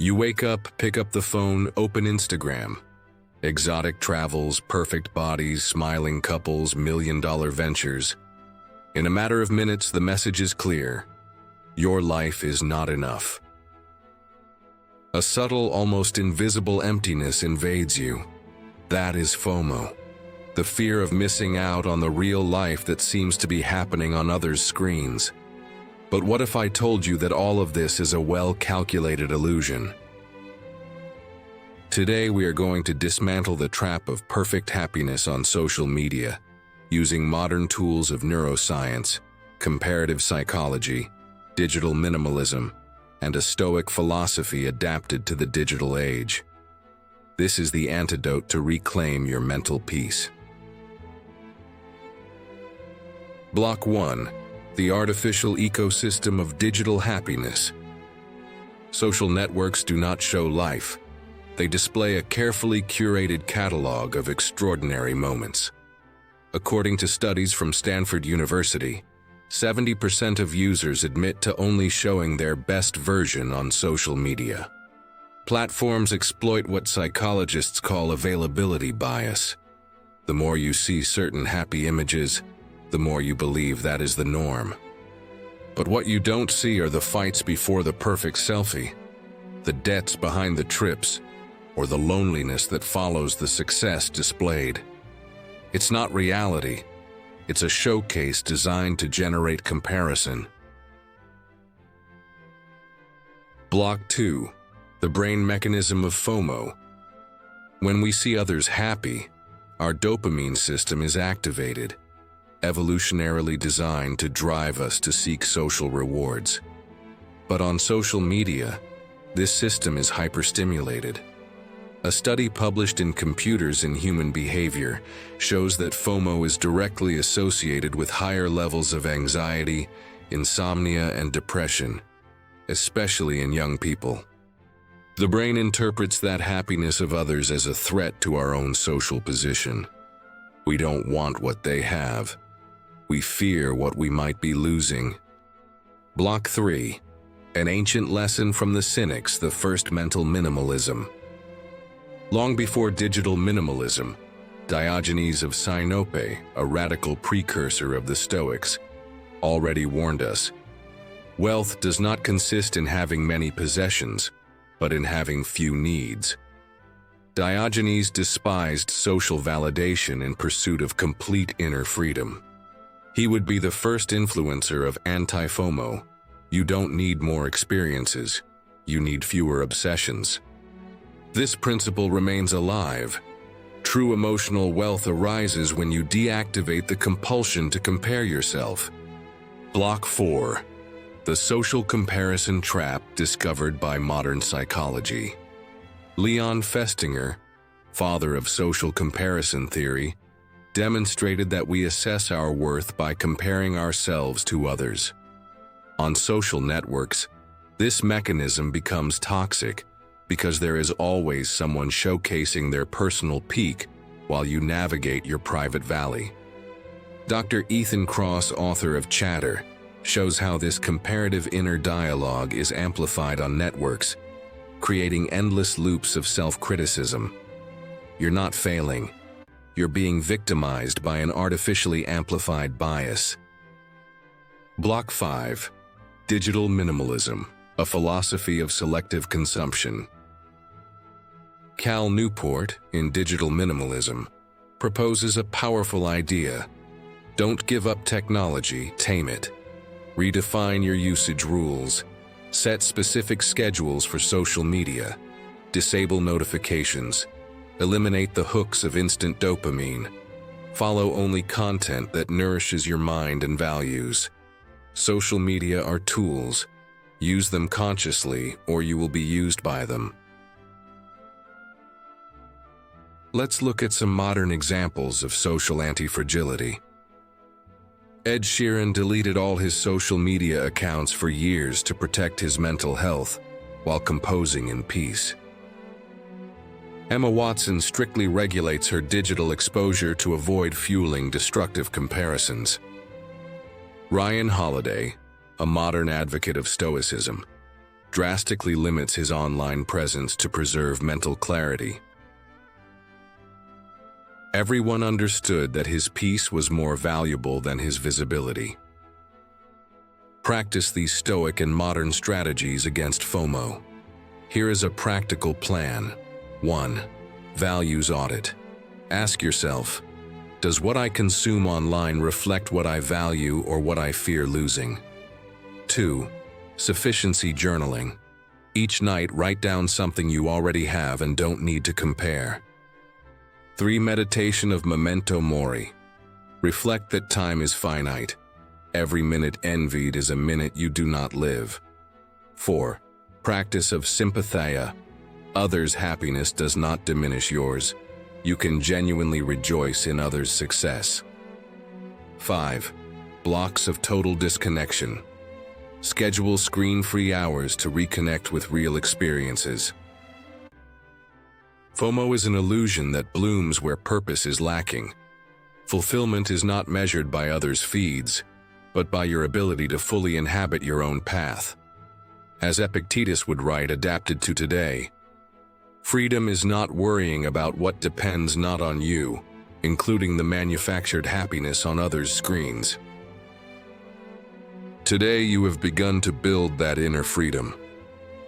You wake up, pick up the phone, open Instagram. Exotic travels, perfect bodies, smiling couples, million-dollar ventures. In a matter of minutes, the message is clear. Your life is not enough. A subtle, almost invisible emptiness invades you. That is FOMO, the fear of missing out on the real life that seems to be happening on others' screens. But what if I told you that all of this is a well-calculated illusion? Today we are going to dismantle the trap of perfect happiness on social media, using modern tools of neuroscience, comparative psychology, digital minimalism, and a Stoic philosophy adapted to the digital age. This is the antidote to reclaim your mental peace. Block 1. The artificial ecosystem of digital happiness. Social networks do not show life. They display a carefully curated catalog of extraordinary moments. According to studies from Stanford University, 70% of users admit to only showing their best version on social media. Platforms exploit what psychologists call availability bias. The more you see certain happy images, the more you believe that is the norm. But what you don't see are the fights before the perfect selfie, the debts behind the trips, or the loneliness that follows the success displayed. It's not reality. It's a showcase designed to generate comparison. Block 2. The brain mechanism of FOMO. When we see others happy, our dopamine system is activated, evolutionarily designed to drive us to seek social rewards. But on social media, this system is hyperstimulated. A study published in Computers in Human Behavior shows that FOMO is directly associated with higher levels of anxiety, insomnia, and depression, especially in young people. The brain interprets that happiness of others as a threat to our own social position. We don't want what they have. We fear what we might be losing. Block 3. An ancient lesson from the Cynics, the first mental minimalism. Long before digital minimalism, Diogenes of Sinope, a radical precursor of the Stoics, already warned us, wealth does not consist in having many possessions, but in having few needs. Diogenes despised social validation in pursuit of complete inner freedom. He would be the first influencer of anti-FOMO. You don't need more experiences, you need fewer obsessions. This principle remains alive. True emotional wealth arises when you deactivate the compulsion to compare yourself. Block 4. The social comparison trap discovered by modern psychology. Leon Festinger, father of social comparison theory, demonstrated that we assess our worth by comparing ourselves to others. On social networks, this mechanism becomes toxic because there is always someone showcasing their personal peak while you navigate your private valley. Dr. Ethan Kross, author of Chatter, shows how this comparative inner dialogue is amplified on networks, creating endless loops of self-criticism. You're not failing. You're being victimized by an artificially amplified bias. Block 5. Digital minimalism, a philosophy of selective consumption. Cal Newport, in Digital Minimalism, proposes a powerful idea. Don't give up technology, tame it. Redefine your usage rules. Set specific schedules for social media. Disable notifications. Eliminate the hooks of instant dopamine. Follow only content that nourishes your mind and values. Social media are tools. Use them consciously, or you will be used by them. Let's look at some modern examples of social anti-fragility. Ed Sheeran deleted all his social media accounts for years to protect his mental health while composing in peace. Emma Watson strictly regulates her digital exposure to avoid fueling destructive comparisons. Ryan Holiday, a modern advocate of Stoicism, drastically limits his online presence to preserve mental clarity. Everyone understood that his peace was more valuable than his visibility. Practice these Stoic and modern strategies against FOMO. Here is a practical plan. 1. Values audit. Ask yourself, does what I consume online reflect what I value or what I fear losing? 2. Sufficiency journaling. Each night, write down something you already have and don't need to compare. 3. Meditation of memento mori. Reflect that time is finite. Every minute envied is a minute you do not live. 4. Practice of sympatheia. Others' happiness does not diminish yours. You can genuinely rejoice in others' success. 5. Blocks of total disconnection. Schedule screen-free hours to reconnect with real experiences. FOMO is an illusion that blooms where purpose is lacking. Fulfillment is not measured by others' feeds, but by your ability to fully inhabit your own path. As Epictetus would write, adapted to today, freedom is not worrying about what depends not on you, including the manufactured happiness on others' screens. Today you have begun to build that inner freedom.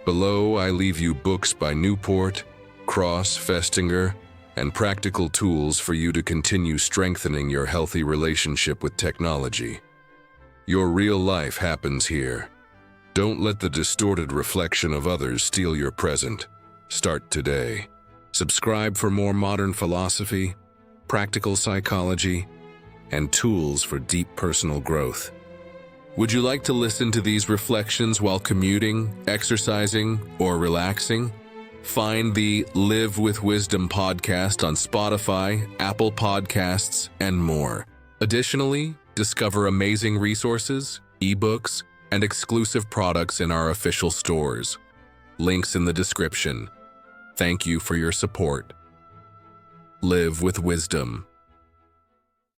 Below, I leave you books by Newport, Cross, Festinger, and practical tools for you to continue strengthening your healthy relationship with technology. Your real life happens here. Don't let the distorted reflection of others steal your present. Start today. Subscribe for more modern philosophy, practical psychology, and tools for deep personal growth. Would you like to listen to these reflections while commuting, exercising, or relaxing? Find the Live with Wisdom podcast on Spotify, Apple Podcasts, and more. Additionally, discover amazing resources, ebooks, and exclusive products in our official stores. Links in the description. Thank you for your support. Live with wisdom.